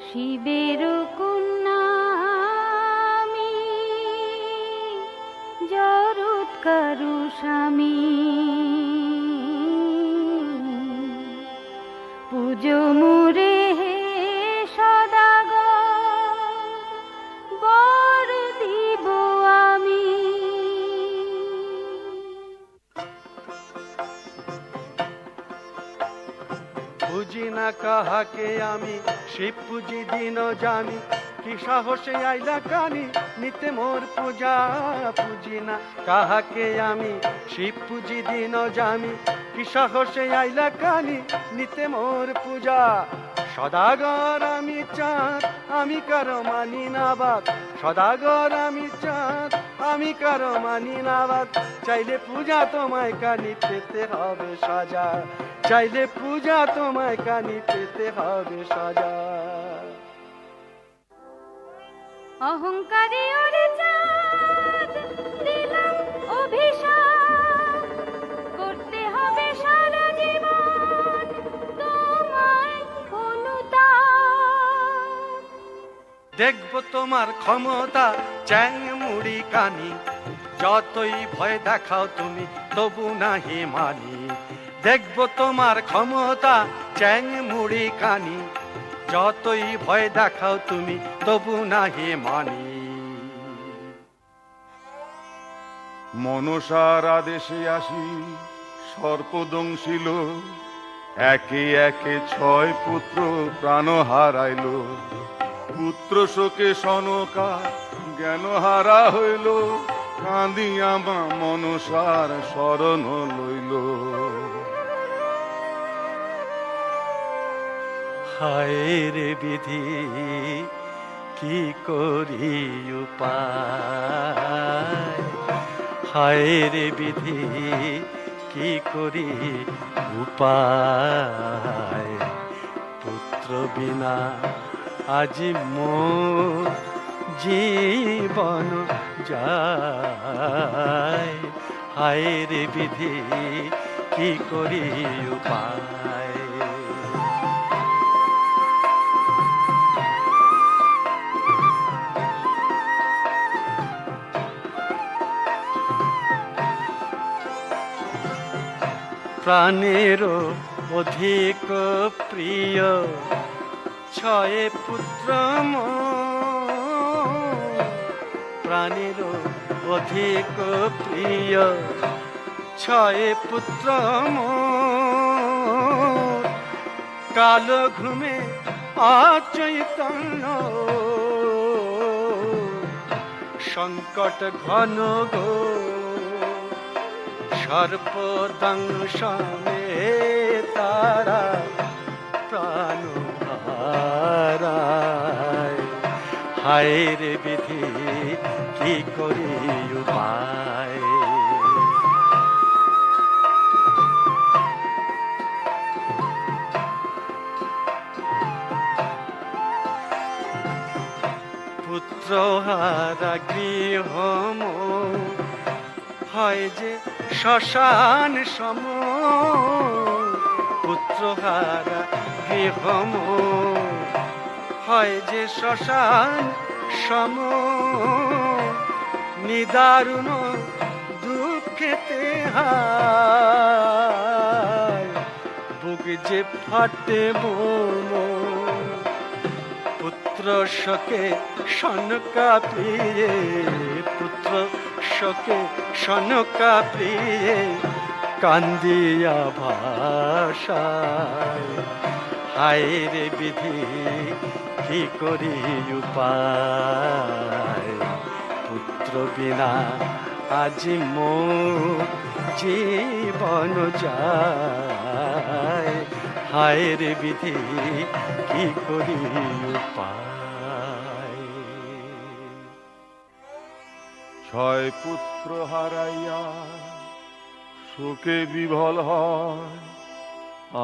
শিবের কন্যা আমি জরৎকারু স্বামী পুজো মুরে হে সদাগর বর দিব আমি। বুঝি না কাহাকে আমি শিব পুজি দিন জানি কি সাহসে আইলা কানি নিতে মোর পূজা। পুজি না কাহাকে আমি শিব পুজি দিন জানি কি সাহসে আইলা কানি নিতে মোর পূজা। সদাগর আমি চাঁদ আমি কারো মানি না বাদ, সদাগর আমি চাঁদ আমি কারো মানি না বাদ। চাইলে পূজা তোমায় কানি পেতে হবে সাজা, চাইলে পূজা তোমায় কানি পেতে হবে সাজা। অহংকারে ওরে চাঁদ দিলাম অভিশাপ, করতে হবে সারা জীবন তোমায় অনুতাপ। দেখবো তোমার ক্ষমতা চ্যাং মুড়ি কানি, যতই ভয় দেখাও তুমি তবু নাহি মানি। দেখবো তোমার ক্ষমতা চ্যাং মুড়ি কানি, যতই ভয় দেখাও তুমি তবু নাহি মানি। মনসার আদেশে আসি সর্পদংশিল, একে একে 6 পুত্র প্রাণ হারাইল। পুত্র শোকে সনকা জ্ঞান হারা হইল, কাঁদিয়া মা মনসার শরণ লইল। হায় রে বিধি কি করি উপায়, হায় রে বিধি কি করি উপায়, পুত্র বিনা আজি মোর জীবন যায়, হায় রে বিধি কি করি উপায়। প্রাণেরও অধিক প্রিয় ছয় পুত্র মোর, প্রাণেরও অধিক প্রিয় ছয় পুত্র মোর, কালো ঘুমে অচৈতন্য সংকট ঘন গো, সর্পদংশনে তারা প্রাণ হারায়, হায় রে বিধি কি করি উপায়। পুত্র হারা গৃহ হয় যে শ্মশান সম, পুত্র হারা গৃহ হয় যে শ্মশান সম, নিদারুণ দুঃখেতে হায় বুক যে ফাটে মোর, পুত্র শোকে শনকা প্রিয়ে, পুত্র শোকে শনকা প্রিয়ে কান্দিয়া ভাষায়, হায় রে বিধি কি করি উপায়, পুত্র বিনা আজি মোর জীবন যায়, হায় রে বিধি কি করি উপায়। ছয় পুত্র হারাইয়া শোকে বিভল হয়,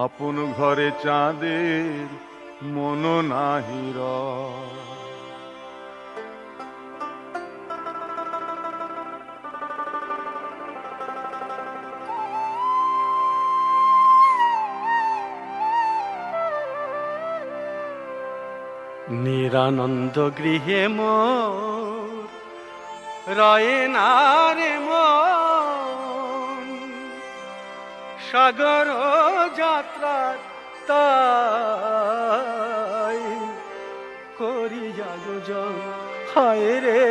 আপন ঘরে চাঁদের মন নাহি রয়। নিরানন্দ গৃহে মোর রয়ে না রে মন, সাগর যাত্রা তাই করি আয়োজন, হায় রে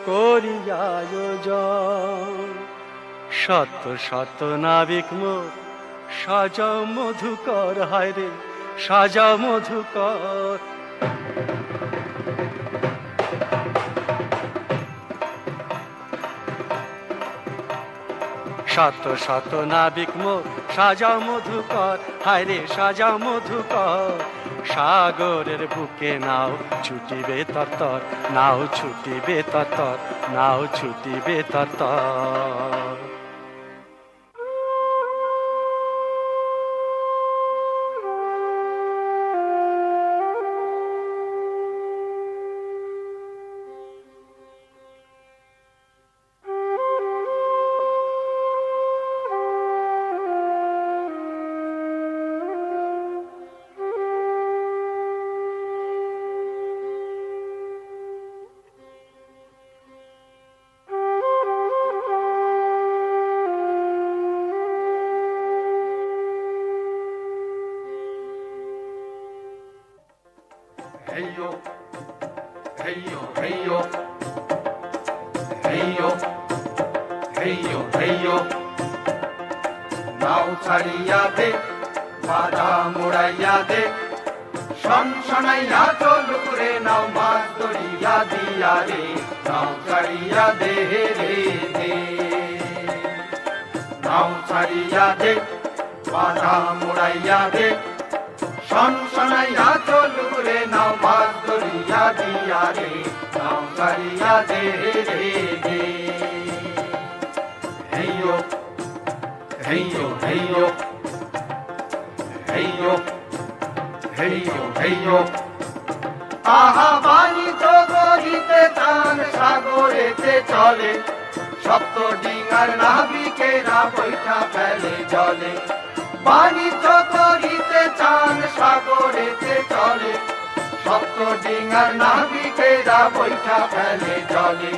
করি আয়োজন। শত শত নাবিক মোর সাজাও মধুকর, হায় রে সাজাও মধুকর। শত শত নাবিক মোর সাজাও মধুকর, হায় রে সাজাও মধুকর। সাগরের বুকে নাও ছুটিবে তরতর, নাও ছুটিবে তরতর, নাও ছুটিবে তরতর। Heyo, heyo, heyo, heyo, heyo, heyo, নাও ছাড়িয়া দে, বাধা মোড়াইয়া দে, শনশনাইয়া চলুক রে নাও মাছ ধরিয়া দিয়া রে, নাও ছাড়িয়া দে রে দে, নাও ছাড়িয়া দে, বাধা মোড়াইয়া দে, শনশনাইয়া চলুক রে নাও মাছ ধরিয়া দিয়া রে নাও ছাড়িয়া দে রে দে হেইয়ো হেইয়ো হেইয়ো হেইয়ো হেইয়ো হেইয়ো আহা বাণী তো গরিতে চান সাগরেতে চলে সপ্ত ডিঙার নাবিকেরা বৈঠা ফেলে জলে বাণী তো গরিতে চান সাগরেতে চলে সপ্ত ডিঙার নাবিকেরা বৈঠা ফেলে জলে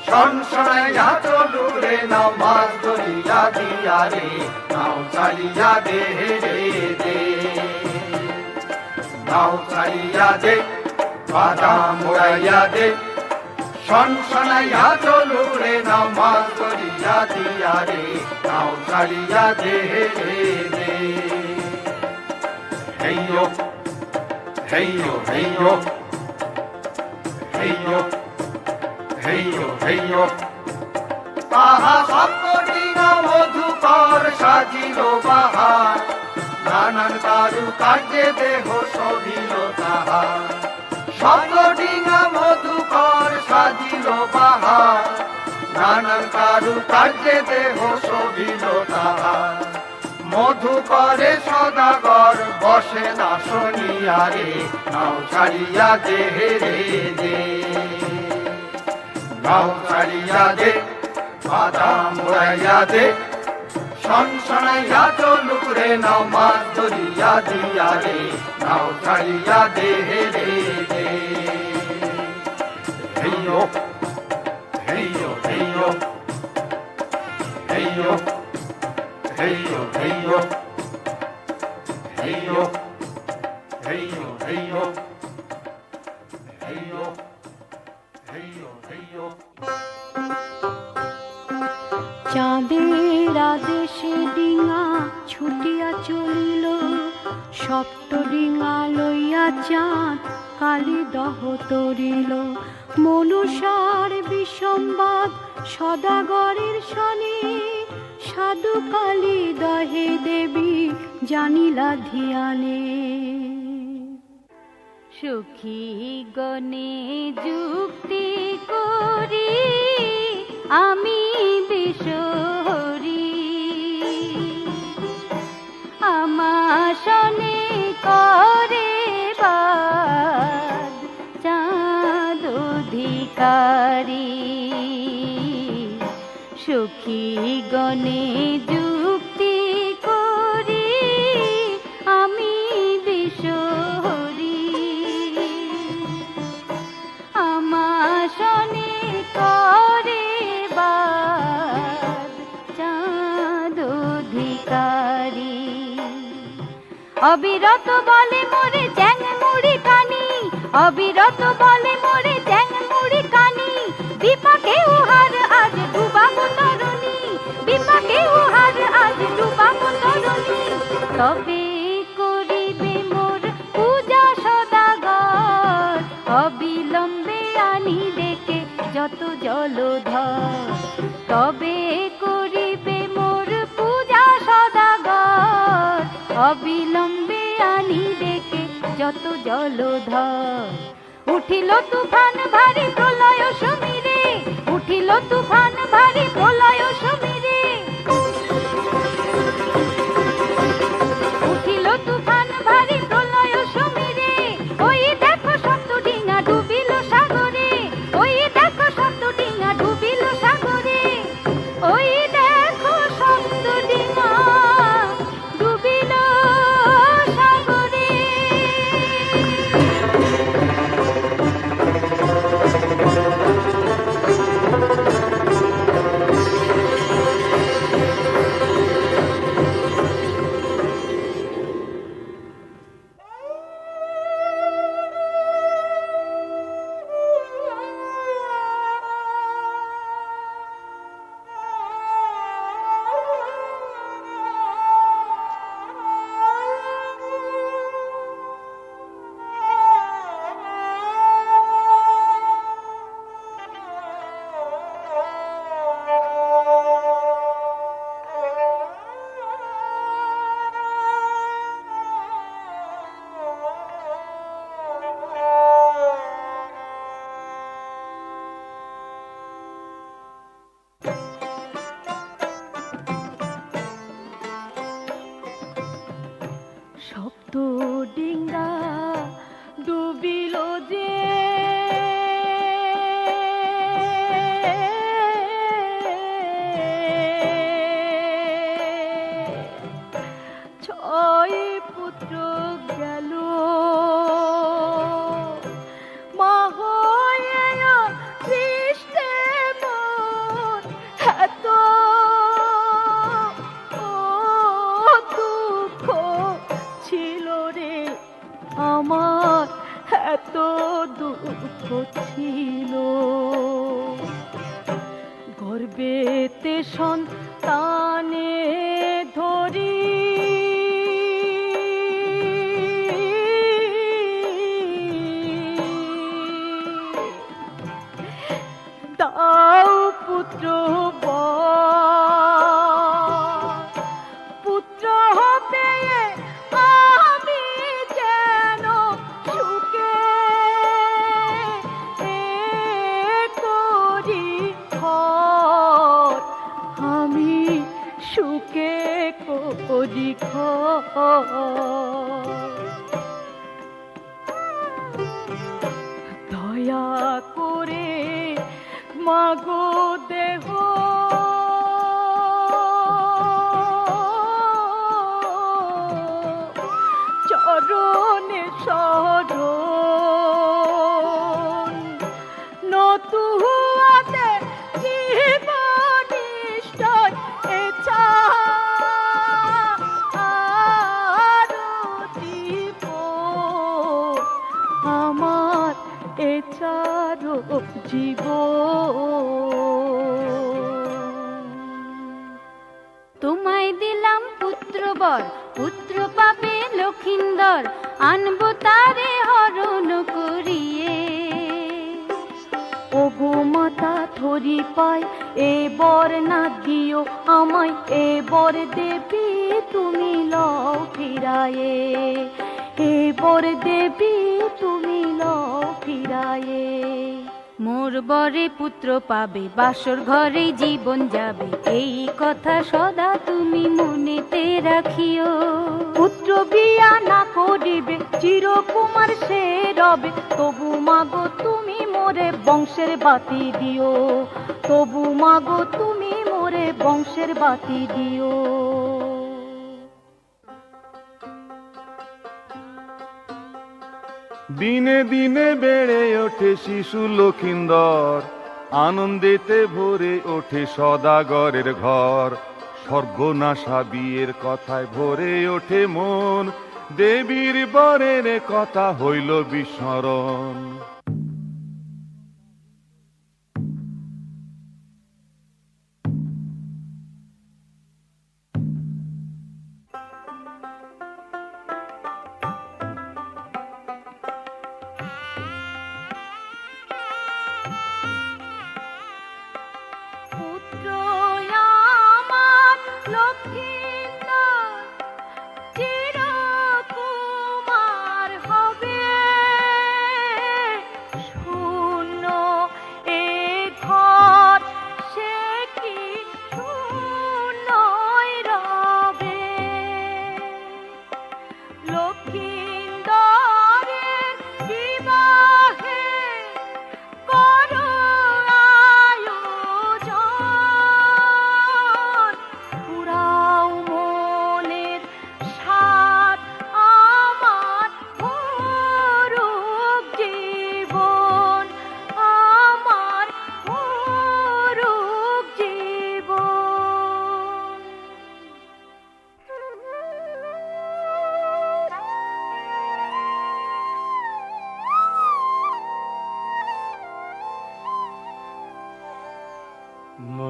শনশনাইয়া চলু রে নাও মাছ ধরিয়া দিয়া রে নাও ছাড়িয়া দে রে দে নাও ছাড়িয়া দে বাদাম উড়াইয়া দে শনশনাইয়া চলু রে নাও মাছ ধরিয়া দিয়া রে নাও ছাড়িয়া দে রে দে হেইয়ো হেইয়ো হেইয়ো হেইয়ো হেইয়ো হেইয়ো তাহা সপ্তডিঙা মধুকর সাজিল বাহার নানান কারু কার্যে দেহ শোভিল তাহার সপ্তডিঙা মধুকর সাজিল বাহার নানান কারু কার্যে দেহ শোভিল তাহার মধুকরে সদাগর বসে না শুনিয়া রে নাও ছাড়িয়া দে রে দে নাও ছাড়িয়া দে বাদাম উড়াইয়া দে শনশনাইয়া চলুক রে নাও মাছ ধরিয়া দিয়া রে নাও ছাড়িয়া দে রে দে হেইয়ো হেইয়ো হেইয়ো হেইয়ো হেইয়ো হেইয়ো হেইয়ো হেইয়ো হেইয়ো হেইয়ো হেইয়ো হেইয়ো চাঁদের আদেশে ডিঙা ছুটিয়া চলিল সপ্ত ডিঙা লইয়া চাঁদ কালি দহ তরিল মনুষার বিসম্বাদ সদাগরের শনি সাধু কালী দহে দেবী জানিলা ধিয়ানে সুখী গণে যুক্তি করি আমি বিশহরি আমার শনে করে বাদ চাঁদ অধিকারী সুখী গণে যুক্তি করি আমি বিশহরি আমার শনে করে বাদ চাঁদ অধিকারী অবিরত বলে মোরে চ্যাং মুড়ি কানি অবিরত বলে মোরে চ্যাং মুড়ি কানি বিপাকে উহার আজ ডুবাবো তরুণী বিপাকে উহার আজ ডুবাবো তরুণী তবে করিবে মোর পূজা সদাগর অবিলম্বে আনি ডেকে যত জলধর তবে করিবে মোর পূজা সদাগর অবিলম্বে আনি ডেকে যত জলধর উঠিল তুফান ভারী প্রলয় সমীরে উঠিল তুফান ভারী প্রলয় সমীরে উঠিল তুফান ভারী প্রলয় সমীরে ওই দেখো সপ্ত ডিঙা ডুবিল সাগরে ওই দেখো সপ্ত ডিঙা ডুবিল সাগরে ওই দেখো সপ্ত ডিঙা ডুবিল সাগরে ডিঙ্গা ডুবিল যে ছয় পুত্র গেল মা হয়ে সৃষ্টে মন এত দুঃখ ছিল রে আমার এত দুঃখ ছিল গর্বেতে সন্তানে ধরি দাও পুত্র পুত্র হবে আমি যেন সুখে করি ঘর আমি সুখে করি ঘর দয়া করে মাগো দেহ চরণে শরণ নতুয়াতে জীবনিষ্ঠয় এছা জীব আমার এছাড়ো জীব তোমায় দিলাম পুত্রবর পুত্র পাবে লক্ষিন্দর আনবো তারে হরণ করিয়ে ওগো মাতা ধরি পাই এ বর না দিও আমায় এ বর দেবী তুমি লও ফিরায়ে এ বর দেবী তুমি লও ফিরায়ে মোর বরে পুত্র পাবে বাসর ঘরে জীবন যাবে এই কথা সদা তুমি মনেতে রাখিও পুত্র বিয়া না করিবে চিরকুমার সে রবে তবু মাগো তুমি মোরে বংশের বাতি দিও তবু মাগো তুমি মোরে বংশের বাতি দিও দিনে দিনে বেড়ে ওঠে শিশু লক্ষিন্দর আনন্দেতে ভরে ওঠে সদাগরের ঘর সর্বনাশা বিয়ের কথায় ভরে ওঠে মন দেবীর বরের কথা হইল বিস্মরণ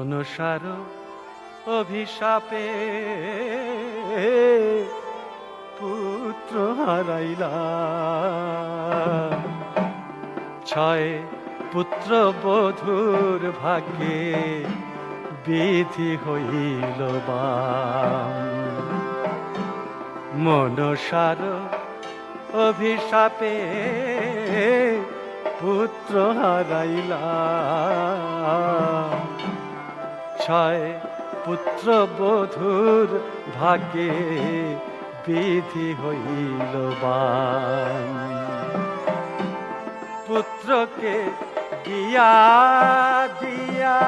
মনসার অভিশাপে পুত্র হারাইলা ছয় পুত্র বধূর ভাগ্যে বিধি হইল বাম মনসার অভিশাপে পুত্র হারাইলা ছয় পুত্র বধূর ভাগ্যে বিধি হইল বান। পুত্রকে দিয়া দিয়া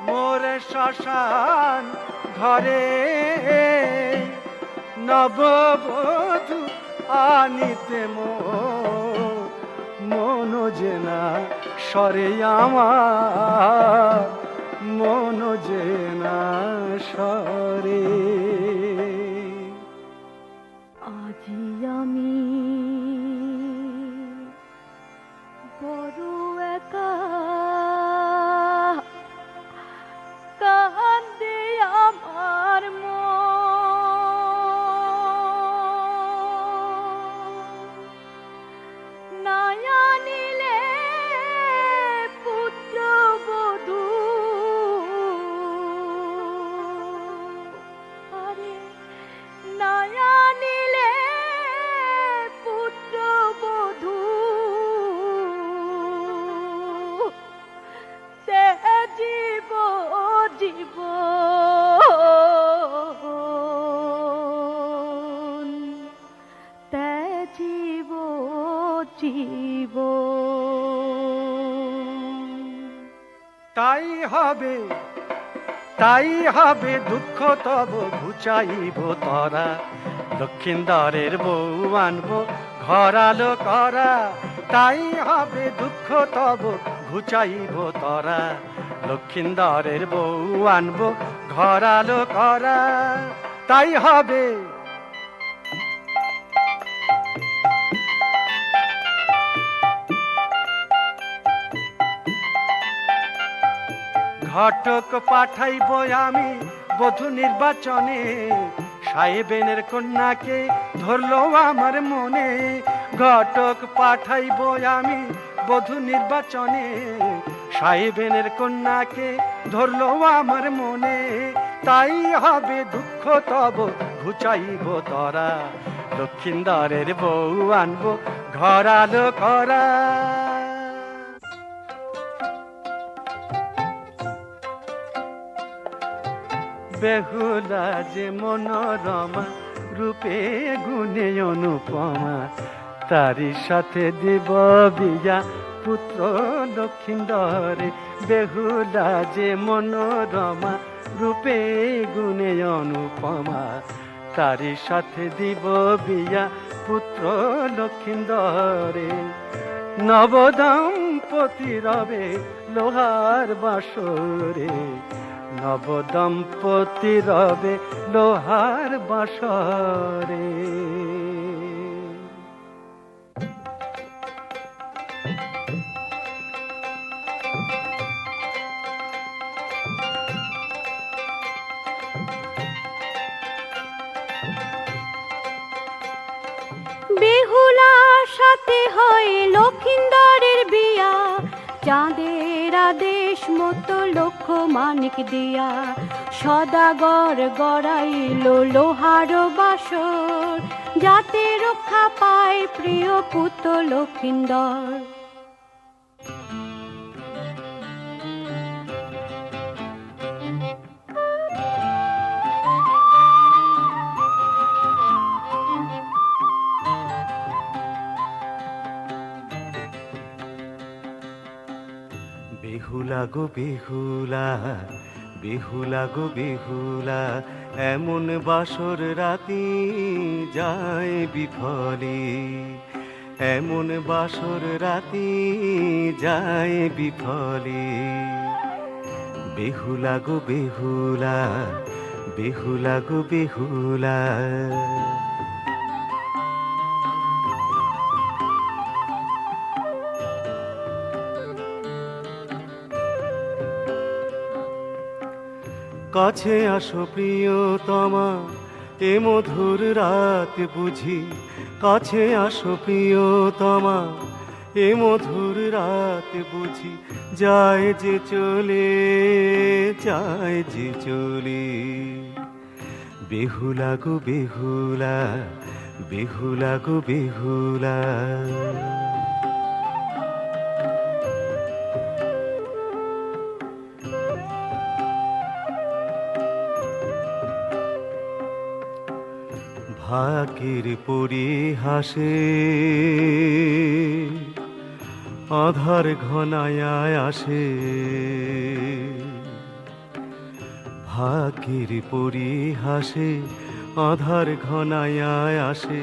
মোরে শ্মশান ঘরে নববধূ আনিতে মন যে না সরে আমার, মন যে না সরে। আজি আমি বড় একা, কান্দে আমার নায়া নিলে পুত্র বধূ, আরে নায়া নিলে পুত্র বধূ, তে জীব জীব তে জীব জীব। তাই হবে তাই হবে দুঃখ তব ঘুচাইব তরা, লক্ষিন্দরের বউ আনবো ঘরালো করা। তাই হবে দুঃখ তব ঘুচাইব তরা, লক্ষিন্দরের বউ আনবো ঘরালো করা। তাই হবে ঘটক পাঠাইব আমি বধূ নির্বাচনে, সাহেবেনের কন্যাকে ধরলো আমার মনে। ঘটক পাঠাইব আমি বধূ নির্বাচনে, সাহেবেনের কন্যাকে ধরলো আমার মনে। তাই হবে দুঃখ তব ঘুচাইব তরা, লক্ষিন্দরের বউ আনবো ঘরালো করা। বেহুলা যে মনোরমা, রূপে গুণে অনুপমা, তারি সাথে দিব বিয়া পুত্র লক্ষিন্দরে। বেহুলা যে মনোরমা, রূপে গুণে অনুপমা, তারি সাথে দিব বিয়া পুত্র লক্ষিন্দরে। নবদম্পতি রবে লোহার বাসরে, নবদম্পতি রবে লোহার বাসরে। বেহুলার সাথে হয় লক্ষিন্দরের বিয়া, চাঁদের আদেশ মতো লক্ষ মানিক দিয়া, সদাগর গড়াইল লোহার বাসর, যাতে রক্ষা পায় প্রিয় পুত্র লক্ষিন্দর। বেহুলা গো বেহুলা, বেহুলা গো বেহুলা, এমন বাসর রাতি যায় বিফলে। এমন বাসর রাতি যায় বিফলে। বেহুলা গো বেহুলা, বেহুলা গো বেহুলা। কাছে আসো প্রিয়তমা, এ মধুর রাত বুঝি। কাছে আসো প্রিয়তমা, এ মধুর রাত বুঝি। যায় যে চলে, যায় যে চলে। বেহুলা গো বেহুলা, বেহুলা গো বেহুলা। ফাঁকির পরিহাসে আধার ঘনায় আসে, ফাঁকির পরিহাসে আধার ঘনায় আসে,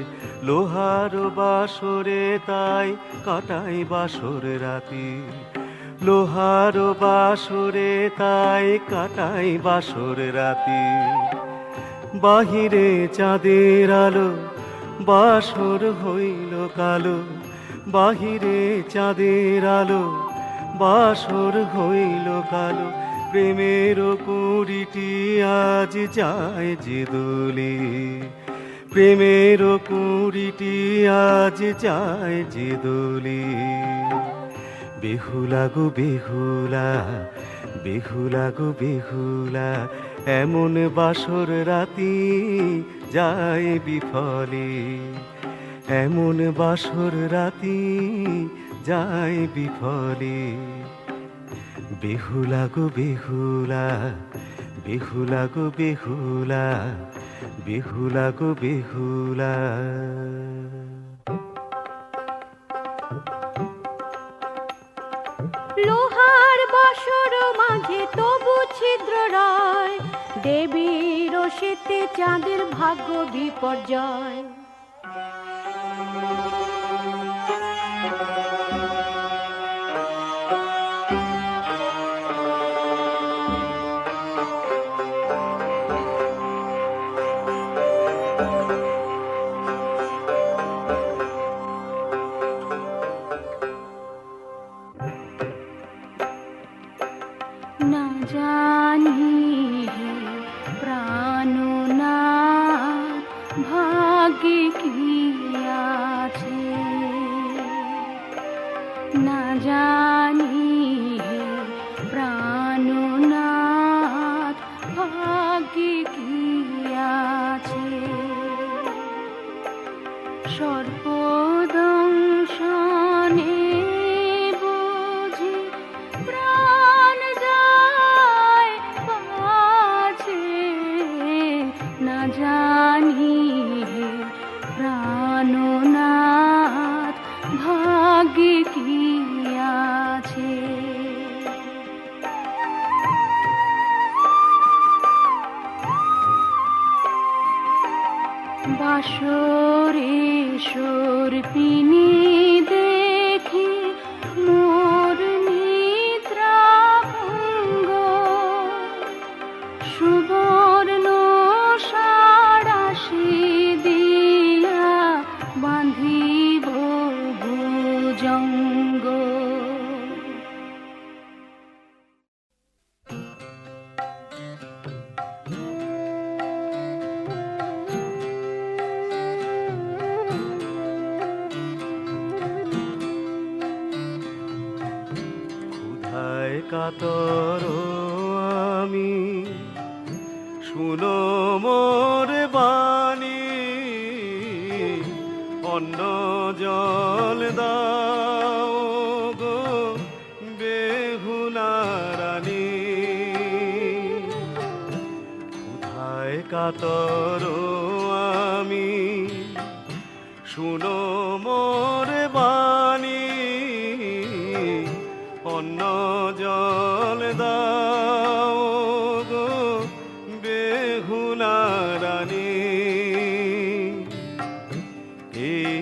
লোহার বাসরে তাই কাটাই বাসর রাতি, লোহার বাসরে তাই কাটাই বাসর রাতি। বাহিরে চাঁদের আলো বাসর হইল কালো, বাহিরে চাঁদের আলো বাসর হইল কালো, প্রেমের কুড়িটি আজ যায় যে দোলে, প্রেমের কুড়িটি আজ যায় যে দোলে। বেহুলা গো বেহুলা, বেহুলা গো বেহুলা, এমন বাসর রাতি যায় বিফলে, এমন বাসর রাতি যায় বিফলে। বেহুলা গো বেহুলা, বেহুলা গো বেহুলা, বেহুলা গো বেহুলা। লোহার বাসর মাঝে তবু ছিদ্র রয়, দেবীর সেতে চাঁদের ভাগ্য বিপর্যয়। না জানি হে প্রাণনাথ ভাগ্যে কি আছে, না জানি হে প্রাণনাথ ভাগ্যে কি আছে। সর্পদংশনে বুঝি প্রাণ যায় বাঁচে, না জানি হে প্রাণনাথ ভাগ্যে কি আছে। বাসরে সর্পিনী দেখি মোর নিদ্রা ভঙ্গ, সুবর্ণ সারাশি দিয়া বাঁধিব ভুজঙ্গ। ক্ষুধায় কাতর আমি, শুনো মোর বাণী, অন্ন জল দাও গো বেহুলা রানী। ক্ষুধায় কাতর আমি, শুনো মোর বাণী, অন্ন জল দাও গো বেহুলা রানী। এই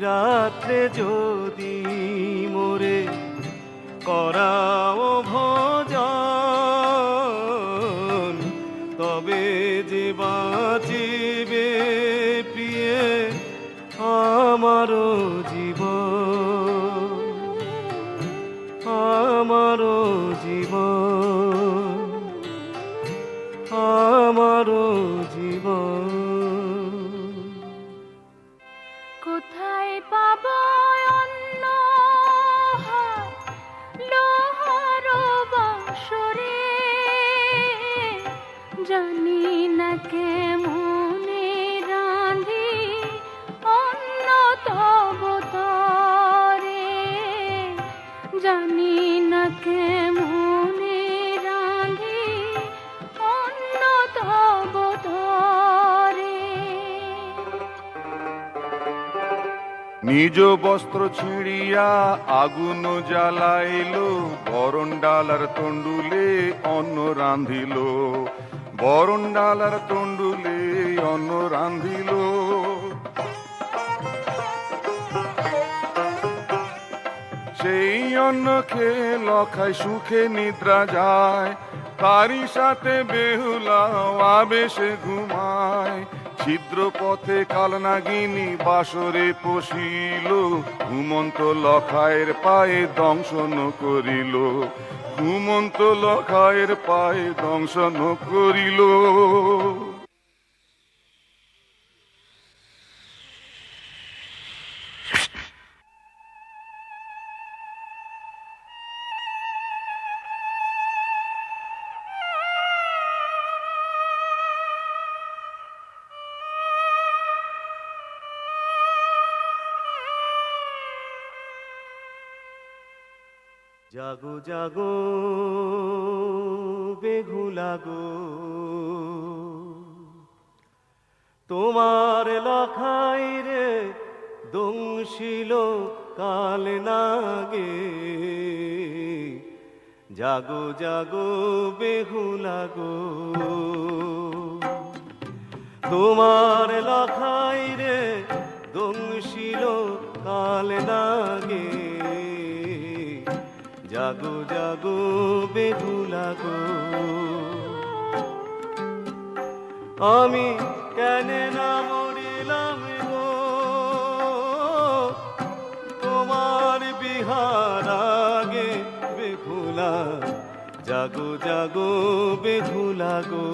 রাত্রে যদি মোরে করাও ভোজন, তবে যে বাঁচিবে প্রিয়ে আমারও জীবন, আমারও জীবন, আমারও জীবন। কোথায় পাব অন্য হাত লোহার বাসরে, জানি না কেমনে রাঁধি অন্য তব তরে, জানি না কেমনে রাঁধি অন্য তব তরে। নিজ বস্ত্র ছিঁড়িয়া আগুন জ্বালাইল, বরণ ডালার তণ্ডুলে অন্ন রাঁধিল, বরণ ডালার তণ্ডুলে অন্ন রাঁধিল। সেই অন্ন খেয়ে লখায় সুখে নিদ্রা যায়, তারই সাথে বেহুলা আবেশে ঘুমায়। ছিদ্র পথে কালনাগিনী বাসরে পশিল, ঘুমন্ত লখায়ের পায়ে দংশন করিল, ঘুমন্ত লখায়ের পায়ে দংশন করিল। জাগো জাগো বেহুলা গো, তোমার লখাই রে দংশিল কাল নাগে। জাগো জাগো বেহুলা গো, তোমার লখাই রে দংশিল কাল নাগে। জাগো জাগো বেহুলা গো, আমি কেন না মরিলাম গো, তোমার বিহার আগে বেহুলা। জাগো জাগো বেহুলা গো,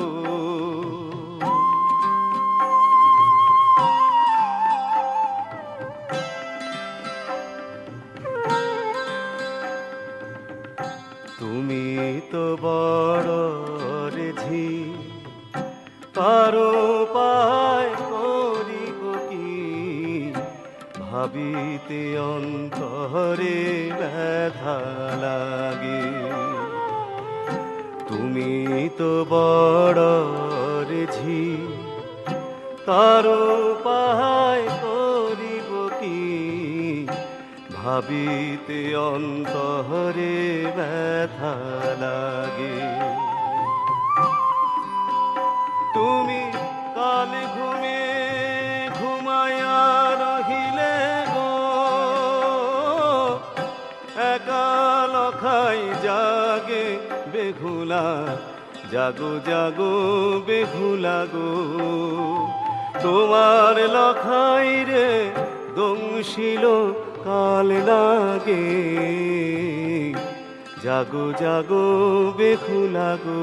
তুমি তো বড় রেঝি, পারো পায় করিব কি, ভাবিতে অন্তরে ব্যথা লাগে। তুমি তো বড় রেঝি, তারো পায় করিব কি, ভাবিতে অন্তরে ব্যথা লাগে। তুমি কাল ঘুমে ঘুমায়া রহিলে গো, একা লখাই জাগে বেহুলা। জাগো জাগো বেহুলা গো, তোমার লখাই রে দংশিল কাল লাগে। জাগো জাগো বেহুলা গো,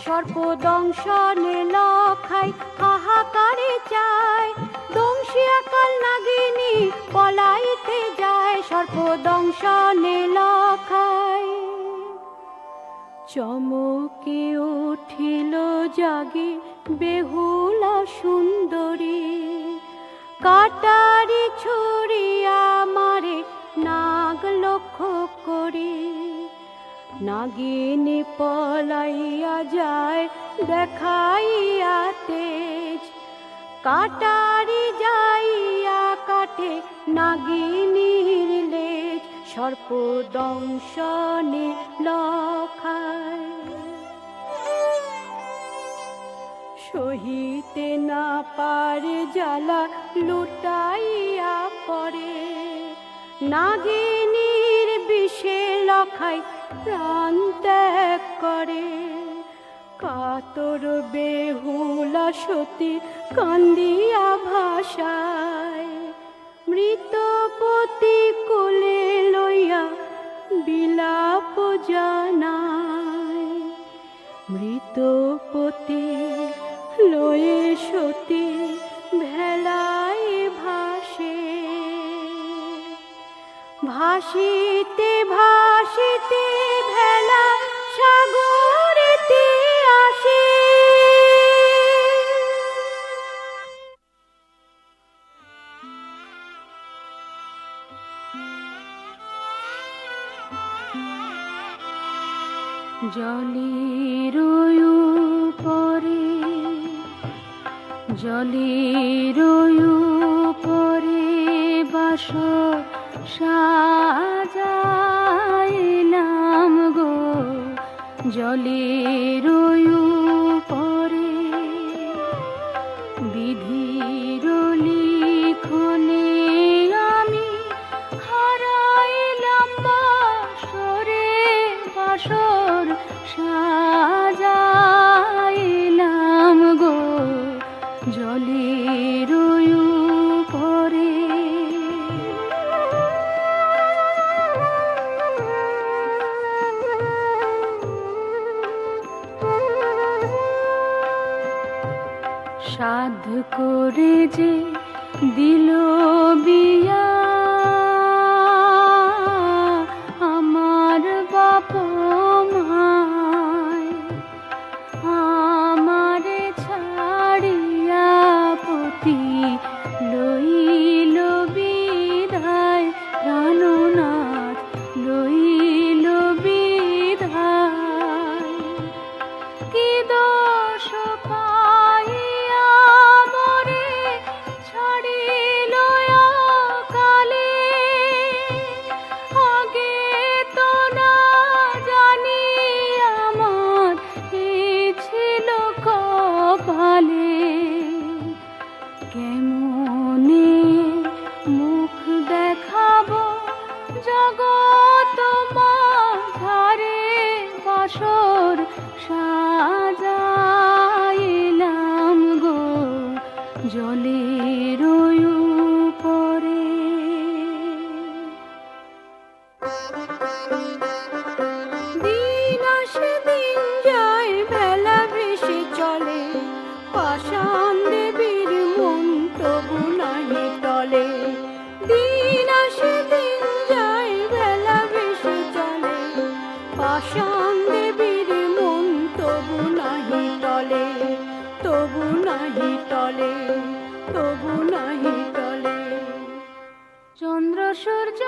সর্পদংশনে লখাই হাহাকারে চায়, দংশিয়া কাল নাগিনী পলাইতে যায়। সর্পদংশনে লখাই চমকে উঠিল জাগে বেহুলা সুন্দরী, কাটারি ছুরিয়া মারে নাগ লক্ষ্য করি। নাগিনী পলাইয়া যায় দেখাইয়া তেজ, কাটারি যাইয়া কাটে নাগিনীর লেজ। সর্পদংশনে লখাই সহিতে না পারে জ্বালা লুটাইয়া পড়ে, নাগিনীর বিষে লখাই প্রাণ ত্যাগ করে। কাতর বেহুলা সতী কান্দিয়া ভাষায়, মৃতপতি কোলে লইয়া বিলাপ জানায়। মৃতপতি লয়ে সতী ভেলায় ভাসে, ভাসিতে ভাসিতে ভেলা সাগরেতে আসে। জলের উপরে জলের উপরে বাসর সাজাইলাম গো, জলের উপরে বিধির লিখনে আমি হারাইলাম বাসরে বাসর সাজাইলাম গো, জলের উপরে। সাধ করে যে দিল বিয়া আমার বাপ মায়, আমারে ছাড়িয়া পতি লইল বিদায়, প্রাণনাথ লইল বিদায়। কি দোষ পাইয়া মরে ছাড়িল কালে, আগে তো না জানি আমার এই ছিল কপালে। কেমনে মুখ দেখাবো জগৎ মাঝারে, বাসর সাজাইলাম গো, জলের উপরে। দিন আসে দিন যায় বেলা বেশি চলে, পাষাণ দেবীর মন তবু নাহি টলে। দিন আসে দিন যায় বেলা বেশি চলে, পাষাণ দেবীর মন তবু নাহি টলে, তবু নাহি টলে, তবু নাহি টলে। চন্দ্র সূর্য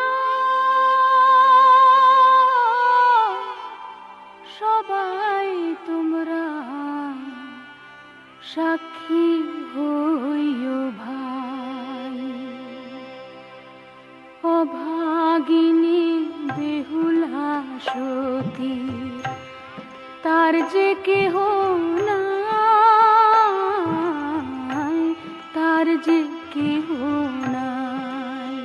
সবাই তোমরা সাক্ষী হইও ভাই, অভাগিনী বেহুলা সতী তার যে কেহ নাই, তার যে কেহ নাই।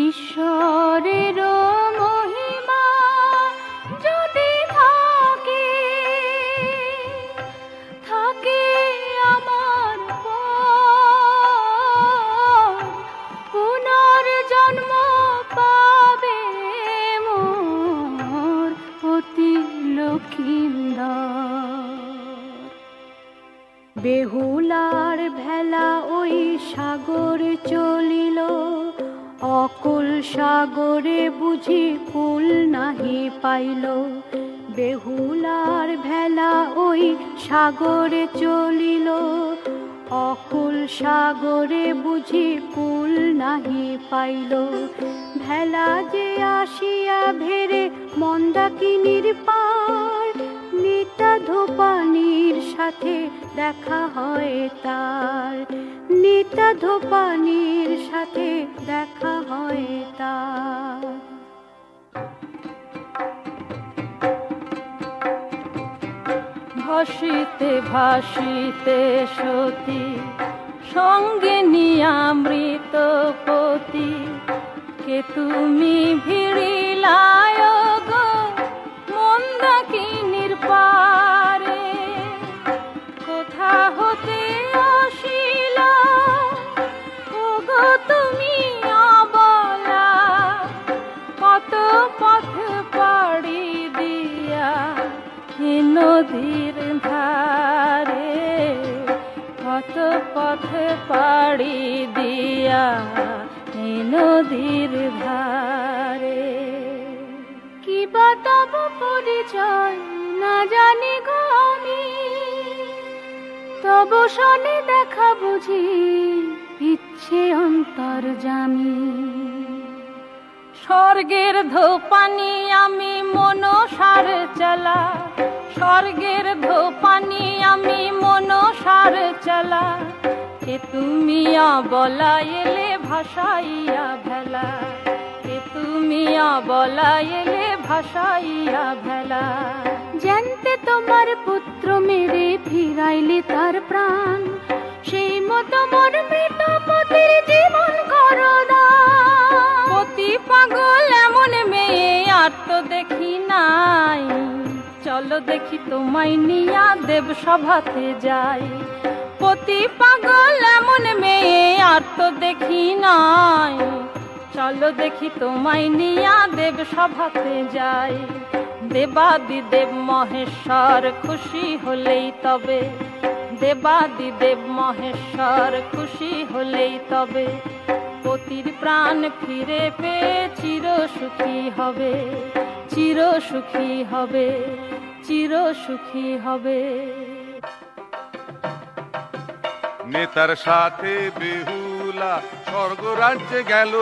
ঈশ্বরের মহিমা যদি থাকে, থাকে আমার পর, পুনর্জন্ম পাবে মোর অতি লক্ষিন্দর। বেহুলার ভেলা ওই সাগর চলিল, অকুল সাগরে বুঝি কুল নাহি পাইল। বেহুলার ভেলা ওই সাগরে চলিল, অকুল সাগরে বুঝি কুল নাহি পাইল। ভেলা যে আসিয়া ভেরে মন্দাকিনীর পার, নিতা ধোপানির সাথে দেখা হয় তার, নিতা ধোপানির সাথে দেখা হয় তার। ভাসিতে ভাসিতে সতী সঙ্গে নিয়ামৃত পতি, কে তুমি ভিড়িলায় গো মন্দাকিনীর পারে, কোথা হতে আসিলা ও গো তুমি অবলা, কত পথ পাড়ি দিয়া নদীর ধারে, কত পথ পাড়ি দিয়া নদীর ধারে। কি বা তব পরিচয় না জানি গো আমি, তব শনে দেখা বুঝি ইচ্ছে অন্তর্যামী। স্বর্গের ধোপানি আমি মনসার চালা, স্বর্গের ধোপানি আমি মনসার চালা, কে তুমি বলা এলে ভাসাইয়া ভেলা, কে তুমি বলা এলে ভাসাইয়া ভেলা। জানতে তোমার পুত্র মেরে ফিরাইলে তার প্রাণ, সেই মতো মোর মৃত পতির জীবন করদান। পতি পাগল এমন মেয়ে আর তো দেখি নাই, চলো দেখি তোমায় নিয়া দেব সভাতে যাই। পতি পাগল এমন মেয়ে আর তো দেখি নাই, চলো দেখি তোমায় নিয়া দেব সভাতে যাই। দেবাদিদেব মহেশ্বর খুশি হলেই তবে, দেবাদিদেব মহেশ্বর খুশি হলেই তবে, পতির প্রাণ ফিরে পেয়ে চির সুখী হবে, চির সুখী হবে, চির সুখী হবে। নেতার সাথে বেহুলা স্বর্গ রাজ্যে গেল,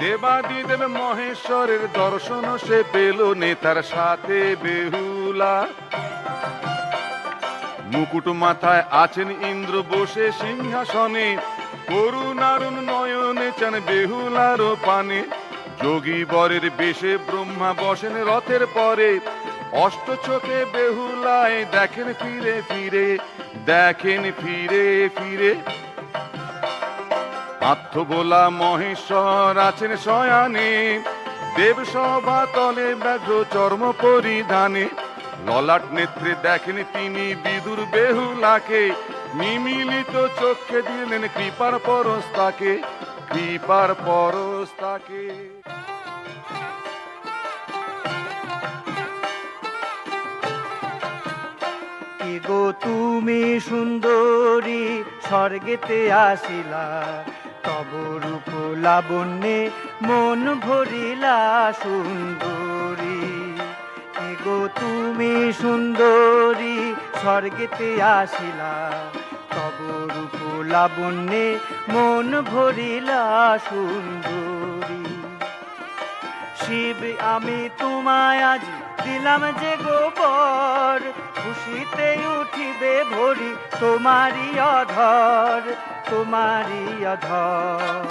দেবাদিদেব মহেশ্বরের দর্শন সে পেল। নেতার সাথে বেহুলা, মুকুট মাথায় আছেন ইন্দ্র বসে সিংহাসনে, করুণারুণ নয়নে চান বেহুলার পানে। যোগী বরের বেশে ব্রহ্মা বসেন রথের পরে, অষ্ট চোখে বেহুলায় দেখেন ফিরে ফিরে, দেখেন ফিরে ফিরে। আত্মবোলা মহেশ্বর আছেন শয়ানে, দেব সভা তলে ব্যাঘ্র চর্ম পরিধানে। ললাট নেত্রে দেখেন তিনি বিদুর বেহুলাকে, নিমিলিত চোখে দিলেন কৃপার পরশ তাকে, কৃপার পরশ তাকে। গো তুমি সুন্দরী স্বর্গেতে আসিলা, তব রূপ লাবণ্যে মন ভরিলা সুন্দরী। গো তুমি সুন্দরী স্বর্গেতে আসিলা, তব রূপ লাবণ্যে মন ভরিলা সুন্দরী। শিব আমি তোমায় আজ দিলাম যে গোবর, খুশিতে উঠিবে ভরি তোমারি অধর, তোমারি অধর।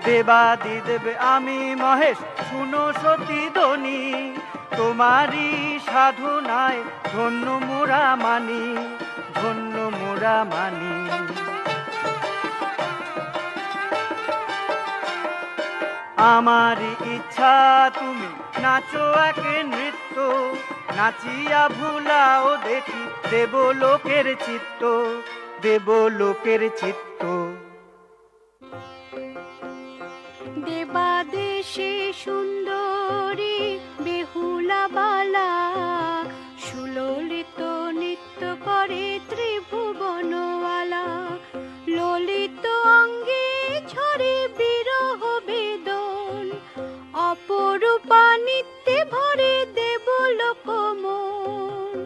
দেবাদিদেব আমি মহেশ শুনো সতী ধ্বনি, তোমারি সাধনায় ধন্য মোরা মানি, ধন্য মোরা মানি। আমারি ইচ্ছা তুমি নাচো এক নৃত্য, নাচিয়া ভুলাও দেখি দেবলোকের চিত্ত, দেবলোকের চিত্ত। দেবাদেশে সুন্দরী বেহুলা বালা, সুললিত নৃত্য করে ত্রিভুবনওয়ালা। ললিত অঙ্গে ঝরে বিরহ বেদন, অপরূপা নিত্যে ভরে দেবলোক মন।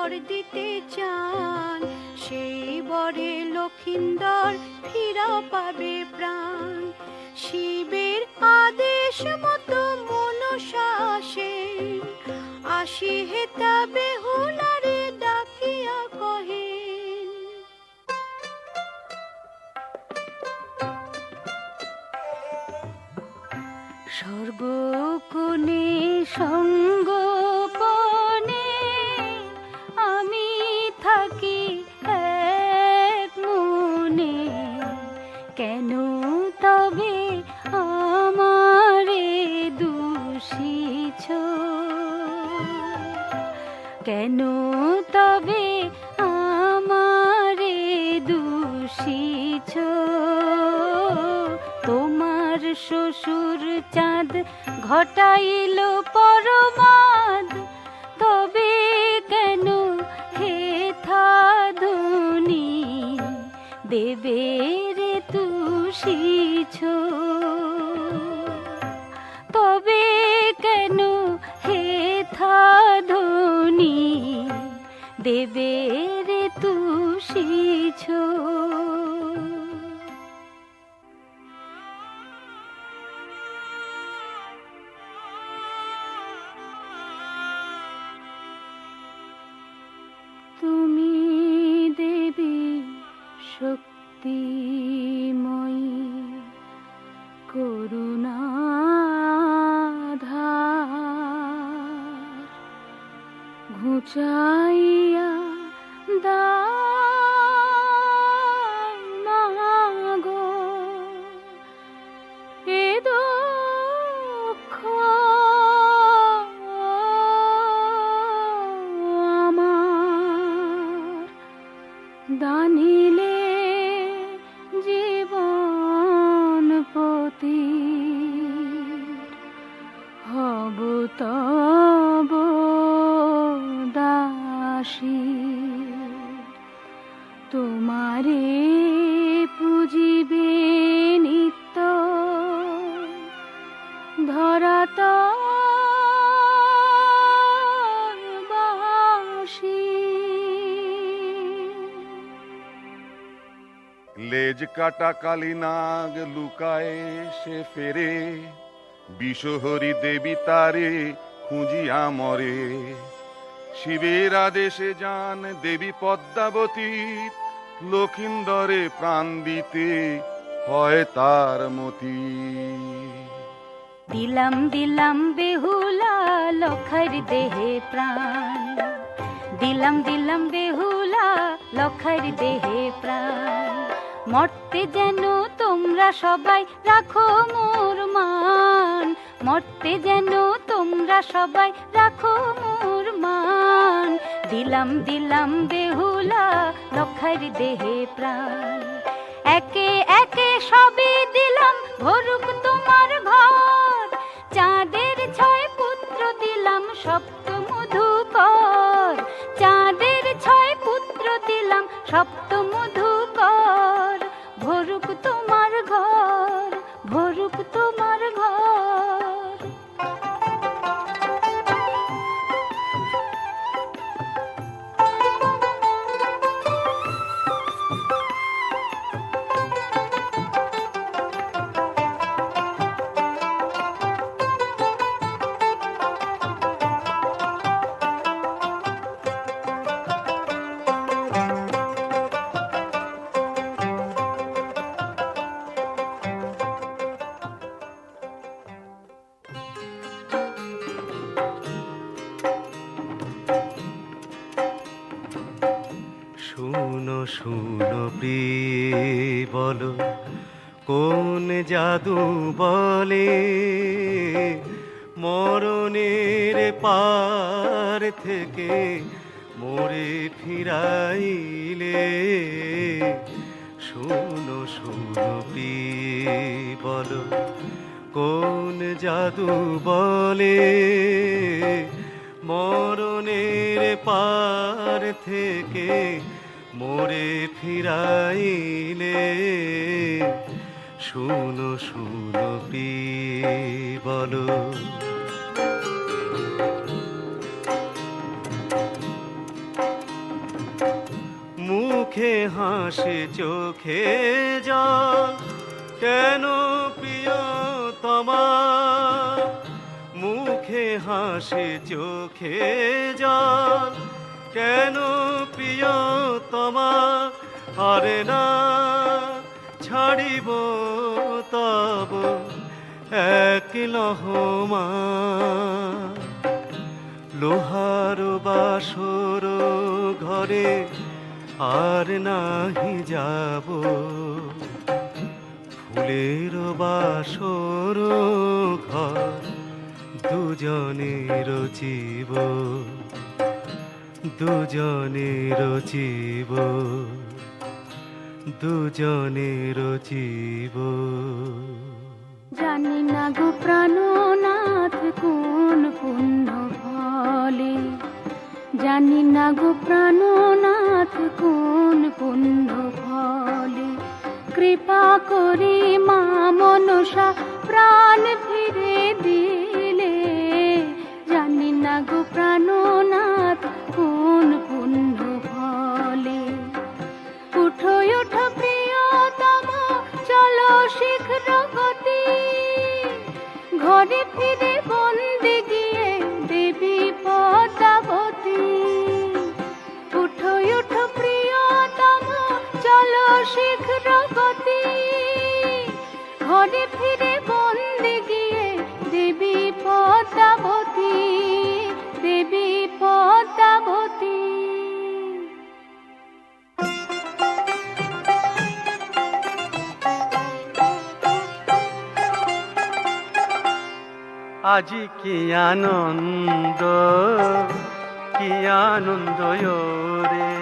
বর দিতে চান, সেই বরে লক্ষিন্দর ফিরা পাবে প্রাণ। শিবের আদেশ মতো মনসা আসেন, আসি হেতা বেহুলারে ডাকিয়া কহেন। স্বর্গকোণে সঙ্গোপনে আমি থাকি এক মনে, কেন তবে আমারে দূষিছ, কেন তবে আমারে দূষিছ। তোমার শ্বশুর চাঁদ ঘটাইল পরমাদ, তবে কেন হে থাধুনি দেবের তুষিছ, তবে কেন হে থাধুনি দেবের তুষিছ। তুমি দেবী শক্তিময়ী, করুণাধার, ঘুচাইয়া দাও মাগো এ দুঃখ আমার, দানিলে জীবন পতি হব তব দাসী। তোমারে পুজিবে নিত্য ধরাতলবাসী। লেজ কাটা কালী নাগ লুকায় সে ফেরে, বিষহরী দেবী তারে খুঁজিয়া মরে। শিবের আদেশে যান দেবী পদ্মাবতী, লক্ষিন্দরে প্রাণ দিতে হয় তার মতি। দিলাম দিলাম বেহুলা লক্ষার দেহে প্রাণ, দিলাম দিলাম বেহুলা লক্ষার দেহে প্রাণ। মরতে যেন তোমরা সবাই রাখো মোর মান, মরতে যেন তোমরা সবাই রাখো মোর মান। দিলাম দিলাম বেহুলা লক্ষার দেহে প্রাণ, একে একে সবে দিলাম ভরুক তোমার ঘর। চাঁদের 6 পুত্র দিলাম সপ্ত মধুকর, চাঁদের 6 পুত্র দিলাম সপ্ত মধুকর। ভরুক তোমার ঘর, ভরুক তোমার ঘর। শুনো শুনো প্রিয়ে বলো, কোন জাদু বলে মরণের পার থেকে মোরে ফিরাইলে। শুনো শুনো প্রিয়ে বলো, কোন জাদু বলে মরণের পার থেকে মোরে ফিরাইলে। শুনো শুনো প্রিয়ে বলো। মুখে হাসি চোখে জল কেন প্রিয় তোমার, মুখে হাসি চোখে জল কেন প্রিয় তোমার, আরে না ছাড়িব তব এক লহমা। লোহার বাসর ঘরে আর নাহি যাব, ফুলের বাসর ঘর দুজনের জীব, দুজনের জীব, দুজনের জীব। জানি না গো প্রাণনাথ কোন পুণ্য ফলে, জানি না গো প্রাণনাথ কোন পুণ্য ফলে, কৃপা করি মা মনসা প্রাণ ফিরে দিলে, জানি না গো প্রাণনাথ কোন পুণ্য ফলে। উঠো উঠো প্রিয়তম চলো শীঘ্র গতি, ঘরে ফিরে বন্দি গিয়ে দেবী পদ্মাবতী। উঠো উঠো প্রিয়তম চলো শীঘ্র গতি, ঘরে ফিরে বন্দি গিয়ে দেবী পদ্মাবতী, দেবী পদ্মাবতী। আজি কি আনন্দ, কি আনন্দ রে,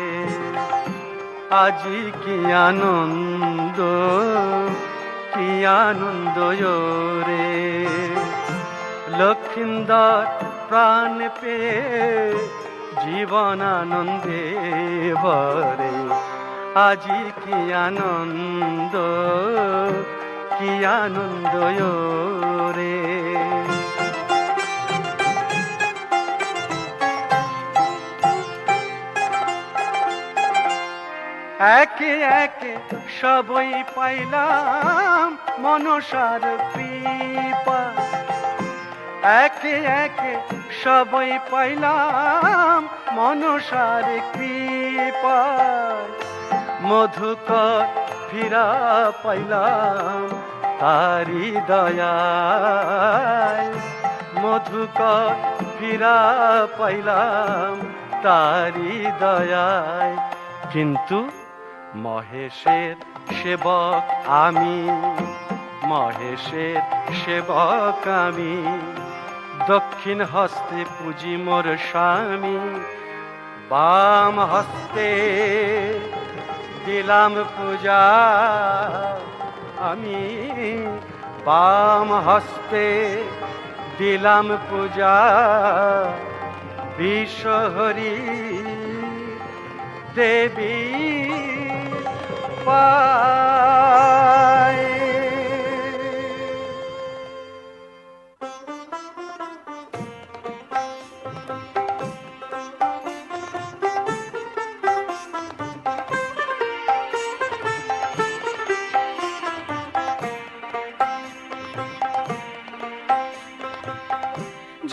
আজি কি আনন্দ, কি আনন্দ রে। লক্ষিন্দর প্রাণ পেয়ে জীবন আনন্দে ভরে, আজি কি আনন্দ, কি আনন্দ রে। একে একে সবই পাইলাম মনসার কৃপা, একে একে সবই পাইলাম মনসার কৃপা। মধুকর ফিরা পাইলাম তারি দয়ায়, মধুকর ফিরা পাইলাম তারি দয়ায়। কিন্তু মহেশের সেবক আমি, মহেশের সেবক আমি, দক্ষিণ হস্তে পুজি মোর স্বামী, বাম হস্তে দিলাম পূজা আমি, বাম হস্তে দিলাম পূজা বিশ্বহরি দেবী পায়।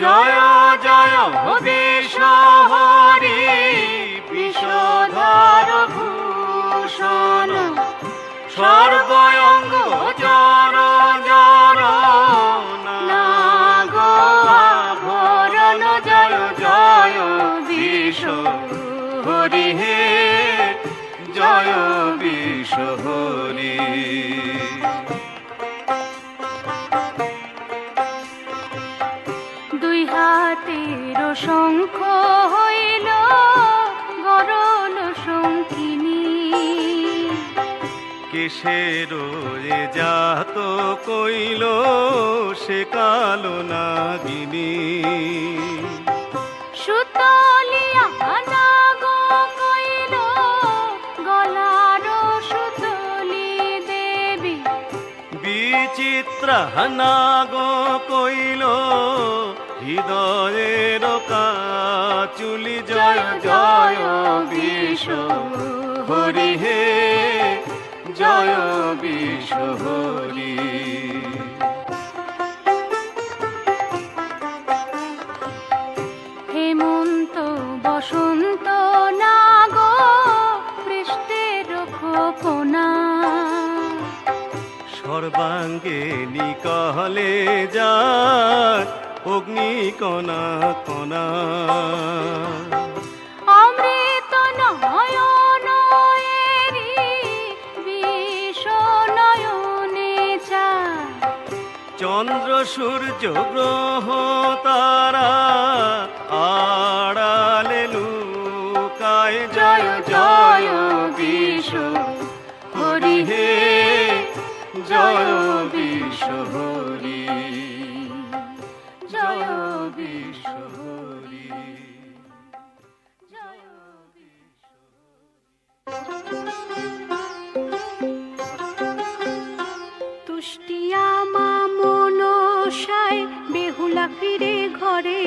জয় জয় বিশ্বহরি বিষধর ভূষণ, সর্বঙ্গ জর জর নাগো আভরণ। জয় জয় বিশ্বহরি হে, জয় বিশ্বহরি। দুই হাতের শঙ্খ হইল গরল শঙ্খিনী, কিসের এ জাত কইল সে কালো নাগিনী। সুতলিয়া নাগো কইল গলার সুতলি দেবী, বিচিত্র নাগো কইল হৃদয়ের কাচুলি। জয় জয় বিশ্বহরি। হরি হে জয় বিশ্ব হরি। হেমন্ত বসন্ত নাগো পৃষ্ঠের খোপনা, সর্বাঙ্গে নিকলে যায় অগ্নি কণা কণা। অমৃত নয়ন এরি বিষ নয়নে চায়, চন্দ্র সূর্য গ্রহ তারা আড়ালে লুকায় জয় জয় বিশ্ব হরি হে জয় বিশ্ব হরি জয় বিশ্ব হরি জয় বিশ্ব। তুষ্টিয়া মা মনসায় বেহুলা ফিরে ঘরে,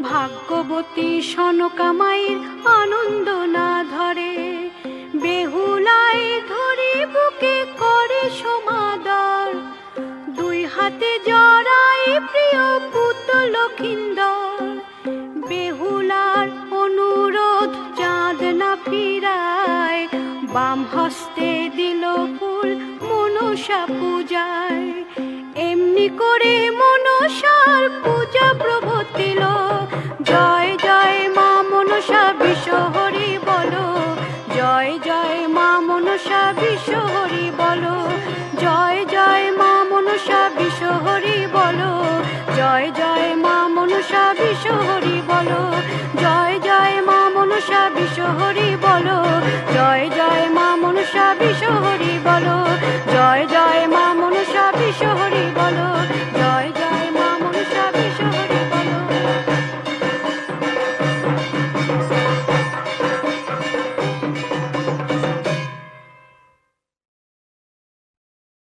ভাগ্যবতী সনকামাইর আনন্দ না ধরে। বেহুলাই ধরি বুকে করে সমাদর, দুই হাতে জড়াই প্রিয় পুত লক্ষিন্দর। বেহুলার অনুরোধ চাঁদ না ফিরায়, বাম হস্তে দিল ফুল মনসা পূজায়। এমনি করে মনসার পূজা প্রভতিল, জয় জয় মা মনসা বিশ্ব হরি বলো, জয় জয় মা মনসা বিশ্ব হরি বলো, জয় জয় মা মনসা বিশ্ব হরি বলো, জয় জয় মা মনসা বিশ্ব হরি বলো, জয় জয় মা মনসা বিশ্ব হরি বলো, জয় জয় মা মনসা বিশ্ব হরি বলো, জয় জয় মা মনসা বিশ্ব হরি বলো।